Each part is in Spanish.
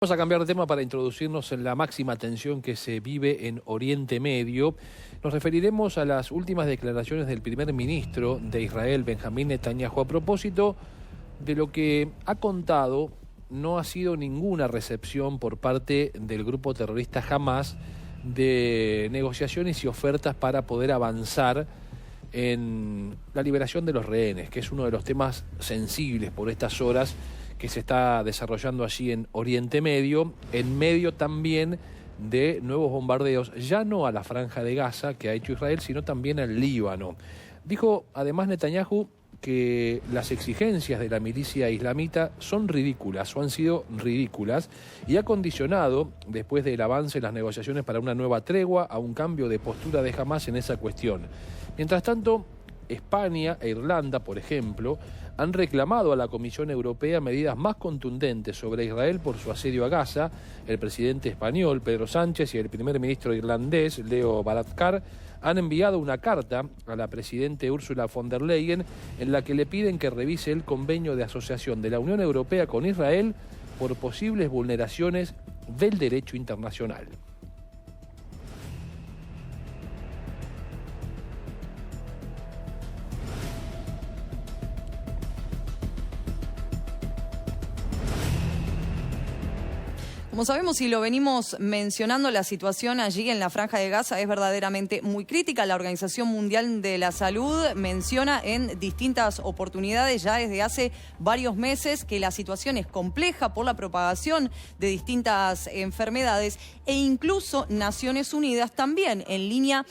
Vamos a cambiar de tema para introducirnos en la máxima tensión que se vive en Oriente Medio. Nos referiremos a las últimas declaraciones del primer ministro de Israel, Benjamín Netanyahu, a propósito de lo que ha contado. No ha sido ninguna recepción por parte del grupo terrorista Hamas de negociaciones y ofertas para poder avanzar en la liberación de los rehenes, que es uno de los temas sensibles por estas horas que se está desarrollando allí en Oriente Medio, en medio también de nuevos bombardeos, ya no a la Franja de Gaza que ha hecho Israel, sino también al Líbano. Dijo además Netanyahu que las exigencias de la milicia islamita son ridículas o han sido ridículas y ha condicionado, después del avance en las negociaciones para una nueva tregua, a un cambio de postura de Hamas en esa cuestión. Mientras tanto, España e Irlanda, por ejemplo, han reclamado a la Comisión Europea medidas más contundentes sobre Israel por su asedio a Gaza. El presidente español, Pedro Sánchez, y el primer ministro irlandés, Leo Varadkar, han enviado una carta a la presidenta Ursula von der Leyen en la que le piden que revise el convenio de asociación de la Unión Europea con Israel por posibles vulneraciones del derecho internacional. Como sabemos y lo venimos mencionando, la situación allí en la Franja de Gaza es verdaderamente muy crítica. La Organización Mundial de la Salud menciona en distintas oportunidades ya desde hace varios meses que la situación es compleja por la propagación de distintas enfermedades e incluso Naciones Unidas también, en línea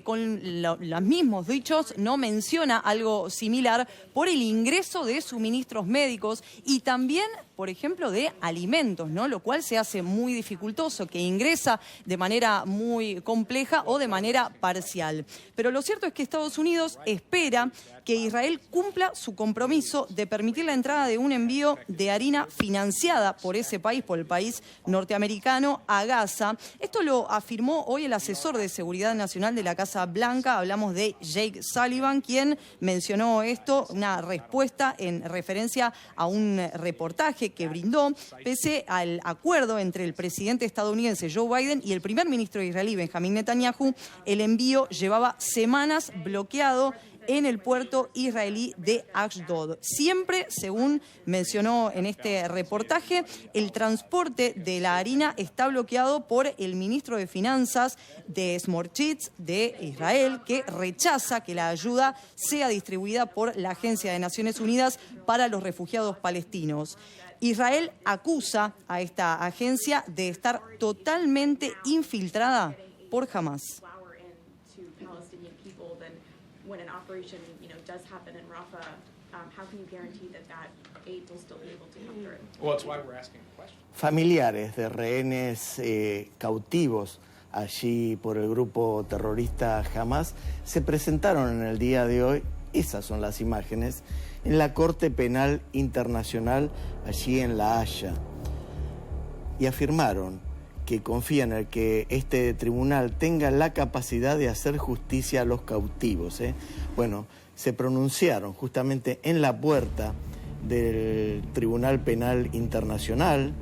con los mismos dichos, no menciona algo similar por el ingreso de suministros médicos y también, por ejemplo, de alimentos, ¿no? Lo cual se hace muy dificultoso, que ingresa de manera muy compleja o de manera parcial. Pero lo cierto es que Estados Unidos espera que Israel cumpla su compromiso de permitir la entrada de un envío de harina financiada por ese país, por el país norteamericano, a Gaza. Esto lo afirmó hoy el asesor de Seguridad Nacional de la Casa Blanca. Hablamos de Jake Sullivan, quien mencionó esto, una respuesta en referencia a un reportaje que brindó, pese al acuerdo entre el presidente estadounidense Joe Biden y el primer ministro israelí Benjamín Netanyahu. El envío llevaba semanas bloqueado en el puerto israelí de Ashdod. Siempre, según mencionó en este reportaje, el transporte de la harina está bloqueado por el ministro de Finanzas de Smotrich de Israel, que rechaza que la ayuda sea distribuida por la Agencia de Naciones Unidas para los Refugiados Palestinos. Israel acusa a esta agencia de estar totalmente infiltrada por Hamas. When an operation, does happen in Rafah, how can you guarantee that aid will still be able to come through? Well, that's why we're asking the question. Familiares de rehenes cautivos allí por el grupo terrorista Hamas se presentaron en el día de hoy, esas son las imágenes, en la Corte Penal Internacional allí en La Haya, y afirmaron que confían en que este tribunal tenga la capacidad de hacer justicia a los cautivos. Bueno, se pronunciaron justamente en la puerta del Tribunal Penal Internacional,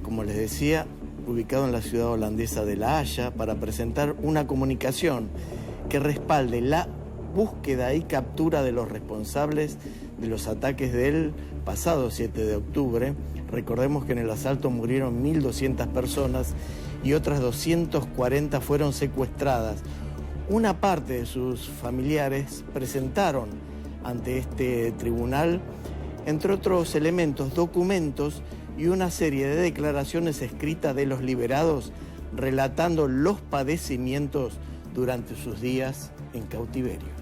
como les decía, ubicado en la ciudad holandesa de La Haya, para presentar una comunicación que respalde la búsqueda y captura de los responsables de los ataques del pasado 7 de octubre. Recordemos que en el asalto murieron 1.200 personas y otras 240 fueron secuestradas. Una parte de sus familiares presentaron ante este tribunal, entre otros elementos, documentos y una serie de declaraciones escritas de los liberados relatando los padecimientos durante sus días en cautiverio.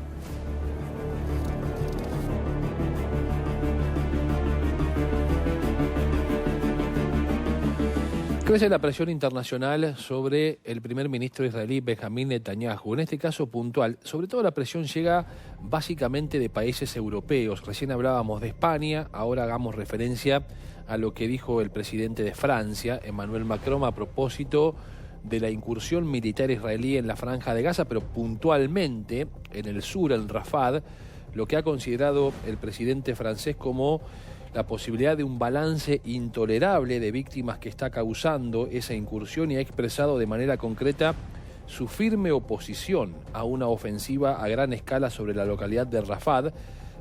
Crece la presión internacional sobre el primer ministro israelí Benjamín Netanyahu. En este caso puntual, sobre todo la presión llega básicamente de países europeos. Recién hablábamos de España, ahora hagamos referencia a lo que dijo el presidente de Francia, Emmanuel Macron, a propósito de la incursión militar israelí en la Franja de Gaza, pero puntualmente en el sur, en Rafah, lo que ha considerado el presidente francés como la posibilidad de un balance intolerable de víctimas que está causando esa incursión y ha expresado de manera concreta su firme oposición a una ofensiva a gran escala sobre la localidad de Rafah.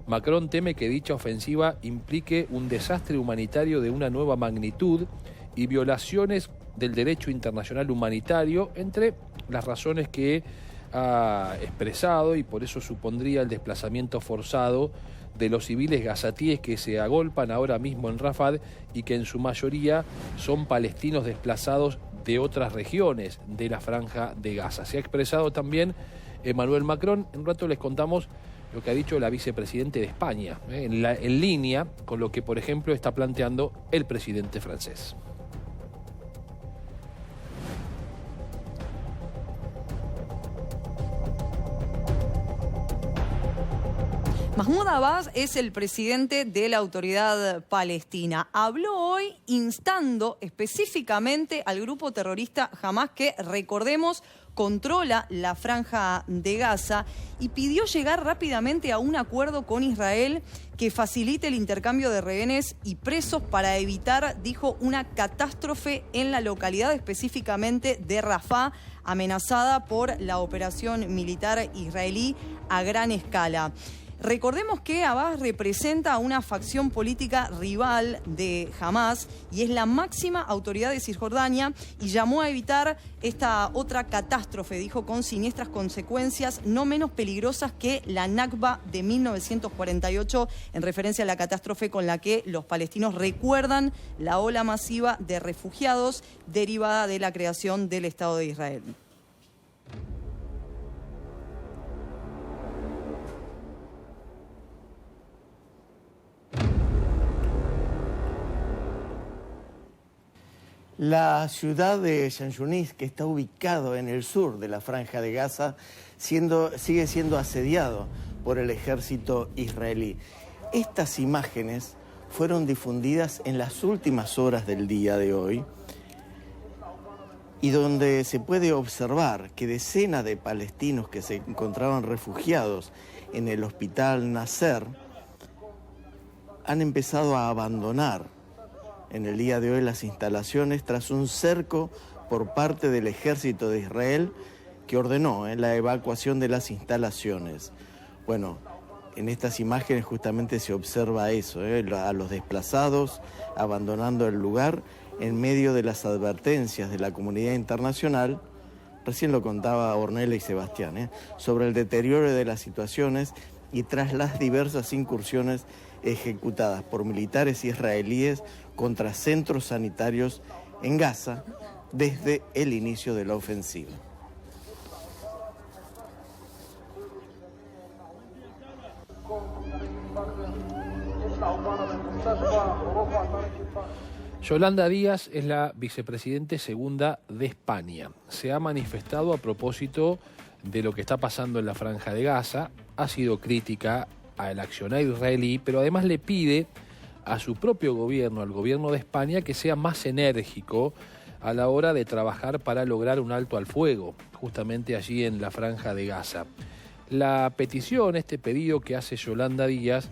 Macron teme que dicha ofensiva implique un desastre humanitario de una nueva magnitud y violaciones del derecho internacional humanitario, entre las razones que ha expresado, y por eso supondría el desplazamiento forzado de los civiles gazatíes que se agolpan ahora mismo en Rafah y que en su mayoría son palestinos desplazados de otras regiones de la Franja de Gaza. Se ha expresado también Emmanuel Macron. En un rato les contamos lo que ha dicho la vicepresidenta de España, en línea con lo que, por ejemplo, está planteando el presidente francés. Mahmoud Abbas es el presidente de la Autoridad Palestina. Habló hoy instando específicamente al grupo terrorista Hamás, que, recordemos, controla la Franja de Gaza, y pidió llegar rápidamente a un acuerdo con Israel que facilite el intercambio de rehenes y presos para evitar, dijo, una catástrofe en la localidad específicamente de Rafah, amenazada por la operación militar israelí a gran escala. Recordemos que Abbas representa a una facción política rival de Hamás y es la máxima autoridad de Cisjordania, y llamó a evitar esta otra catástrofe, dijo, con siniestras consecuencias no menos peligrosas que la Nakba de 1948, en referencia a la catástrofe con la que los palestinos recuerdan la ola masiva de refugiados derivada de la creación del Estado de Israel. La ciudad de Khan Yunis, que está ubicado en el sur de la Franja de Gaza, sigue siendo asediado por el ejército israelí. Estas imágenes fueron difundidas en las últimas horas del día de hoy, y donde se puede observar que decenas de palestinos que se encontraban refugiados en el hospital Nasser han empezado a abandonar en el día de hoy las instalaciones tras un cerco por parte del ejército de Israel, que ordenó la evacuación de las instalaciones. Bueno, en estas imágenes justamente se observa eso, a los desplazados abandonando el lugar en medio de las advertencias de la comunidad internacional. Recién lo contaba Ornella y Sebastián, sobre el deterioro de las situaciones y tras las diversas incursiones ejecutadas por militares israelíes contra centros sanitarios en Gaza desde el inicio de la ofensiva. Yolanda Díaz es la vicepresidente segunda de España. Se ha manifestado a propósito de lo que está pasando en la Franja de Gaza, ha sido crítica al accionar israelí, pero además le pide a su propio gobierno, al gobierno de España, que sea más enérgico a la hora de trabajar para lograr un alto al fuego, justamente allí en la Franja de Gaza. La petición, este pedido que hace Yolanda Díaz,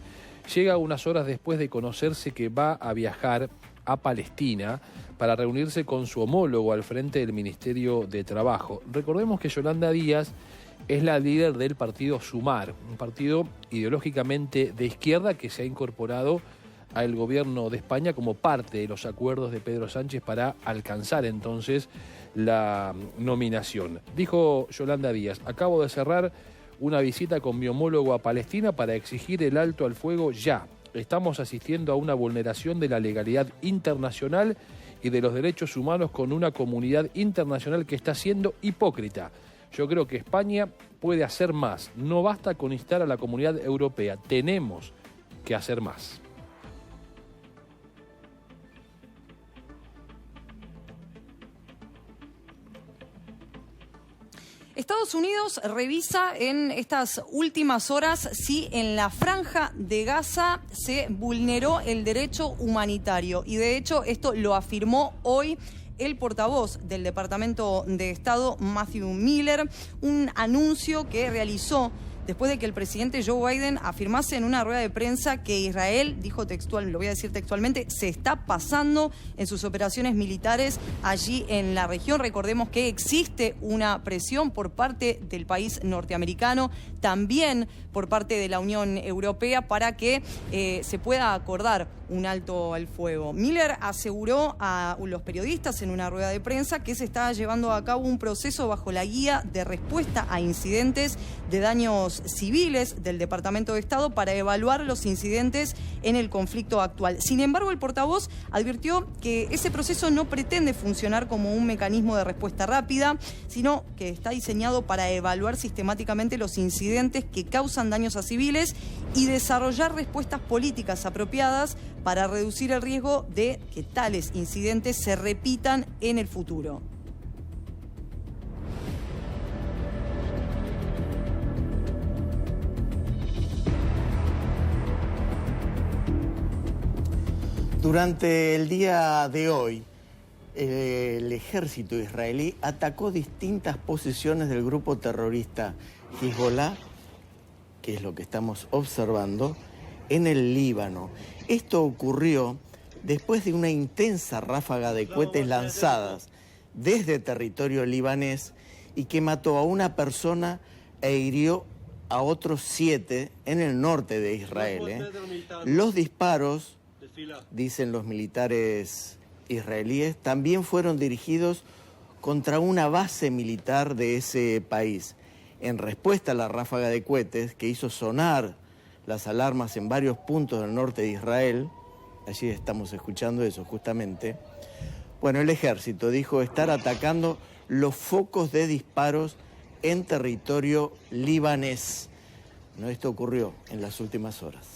llega unas horas después de conocerse que va a viajar a Palestina para reunirse con su homólogo al frente del Ministerio de Trabajo. Recordemos que Yolanda Díaz es la líder del partido Sumar, un partido ideológicamente de izquierda que se ha incorporado al gobierno de España como parte de los acuerdos de Pedro Sánchez para alcanzar entonces la nominación. Dijo Yolanda Díaz: acabo de cerrar una visita con mi homólogo a Palestina para exigir el alto al fuego ya. Estamos asistiendo a una vulneración de la legalidad internacional y de los derechos humanos con una comunidad internacional que está siendo hipócrita. Yo creo que España puede hacer más. No basta con instar a la comunidad europea. Tenemos que hacer más. Estados Unidos revisa en estas últimas horas si en la Franja de Gaza se vulneró el derecho humanitario. Y de hecho esto lo afirmó hoy el portavoz del Departamento de Estado, Matthew Miller, un anuncio que realizó después de que el presidente Joe Biden afirmase en una rueda de prensa que Israel, dijo textual, lo voy a decir textualmente, se está pasando en sus operaciones militares allí en la región. Recordemos que existe una presión por parte del país norteamericano, también por parte de la Unión Europea, para que se pueda acordar un alto al fuego. Miller aseguró a los periodistas en una rueda de prensa que se está llevando a cabo un proceso bajo la guía de respuesta a incidentes de daños civiles del Departamento de Estado para evaluar los incidentes en el conflicto actual. Sin embargo, el portavoz advirtió que ese proceso no pretende funcionar como un mecanismo de respuesta rápida, sino que está diseñado para evaluar sistemáticamente los incidentes que causan daños a civiles y desarrollar respuestas políticas apropiadas para reducir el riesgo de que tales incidentes se repitan en el futuro. Durante el día de hoy, el ejército israelí atacó distintas posiciones del grupo terrorista Hezbollah, que es lo que estamos observando, en el Líbano. Esto ocurrió después de una intensa ráfaga de cohetes lanzadas desde territorio libanés y que mató a una persona e hirió a otros 7 en el norte de Israel. Los disparos, dicen los militares israelíes, también fueron dirigidos contra una base militar de ese país. En respuesta a la ráfaga de cohetes que hizo sonar las alarmas en varios puntos del norte de Israel, allí estamos escuchando eso justamente, bueno, el ejército dijo estar atacando los focos de disparos en territorio libanés. No, esto ocurrió en las últimas horas.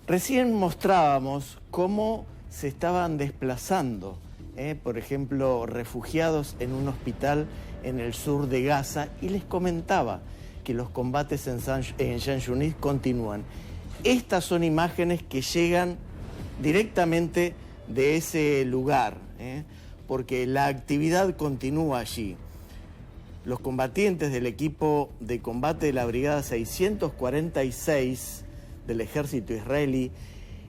Recién mostrábamos cómo se estaban desplazando, por ejemplo, refugiados en un hospital en el sur de Gaza, y les comentaba que los combates en Khan Yunis continúan. Estas son imágenes que llegan directamente de ese lugar, porque la actividad continúa allí. Los combatientes del equipo de combate de la Brigada 646 del ejército israelí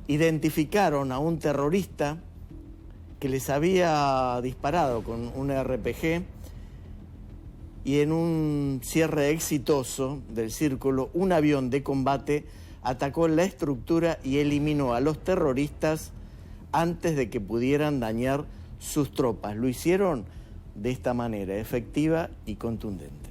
identificaron a un terrorista que les había disparado con un RPG, y en un cierre exitoso del círculo, un avión de combate atacó la estructura y eliminó a los terroristas antes de que pudieran dañar sus tropas. Lo hicieron de esta manera, efectiva y contundente.